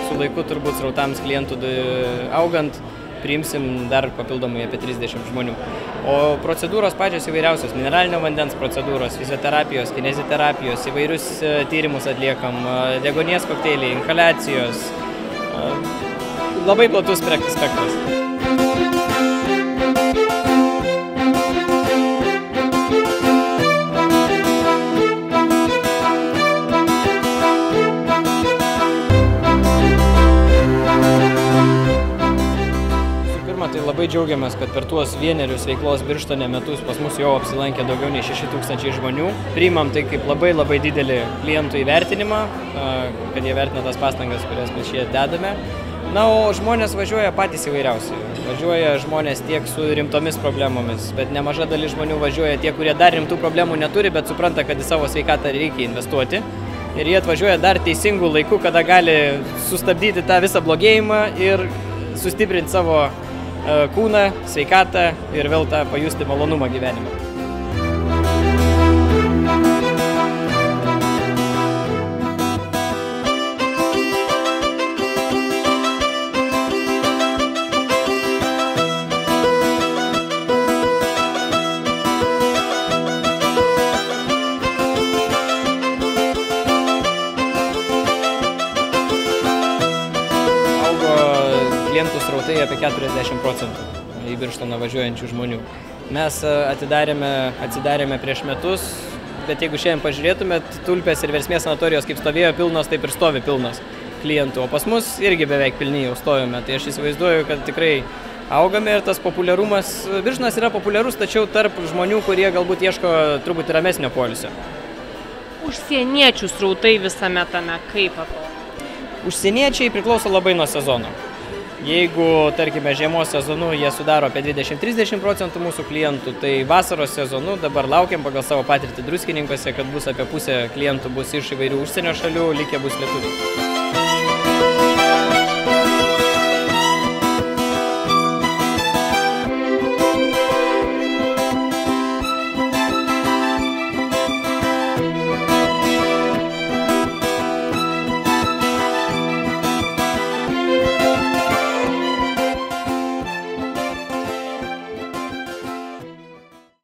su laiku turbūt srautams klientų augant, priimsim dar papildomai apie 30 žmonių. O procedūros pačios įvairiausios, mineralinio vandens procedūros, fizioterapijos, kineziterapijos, įvairius tyrimus atliekam, deguonies kokteiliai, inhaliacijos, labai platus spektras. Tai labai džiaugiamės, kad per tuos vienerius veiklos Birštone metus pas mus jau apsilankė daugiau nei 6000 žmonių. Priimam tai kaip labai didelį klientų įvertinimą, kad jie vertina tas pastangas, kurias mes šie dedame. Na, o žmonės važiuoja patys įvairiausi. Važiuoja žmonės tiek su rimtomis problemomis, bet nemaža dalis žmonių važiuoja tie, kurie dar rimtų problemų neturi, bet supranta, kad į savo sveikatą reikia investuoti. Ir jie atvažiuoja dar teisingų laikų, kada gali sustabdyti tą visą blogėjimą ir sustiprinti savo kūną, sveikatą ir vėl tą pajusti malonumą gyvenime. Klientų srautai apie 40% į Birštoną važiuojančių žmonių. Mes atsidarėme prieš metus, bet jeigu šiandien pažiūrėtumėt, Tulpės ir Versmės sanatorijos kaip stovėjo pilnos, taip ir stovi pilnos klientų. O pas mus irgi beveik pilni jau stovime. Tai aš įsivaizduoju, kad tikrai augame ir tas populiarumas. Birštonas yra populiarus, tačiau tarp žmonių, kurie galbūt ieško truputį ramesnio poilsio. Užsieniečių srautai visame tame kaip atrodo? Užsieniečiai priklauso labai nuo sezono. Jeigu, tarkime, žiemos sezonu jie sudaro apie 20–30% mūsų klientų, tai vasaros sezonu dabar laukiam pagal savo patirtį Druskininkuose, kad bus apie pusę klientų bus iš įvairių užsienio šalių, likę bus lietuviai.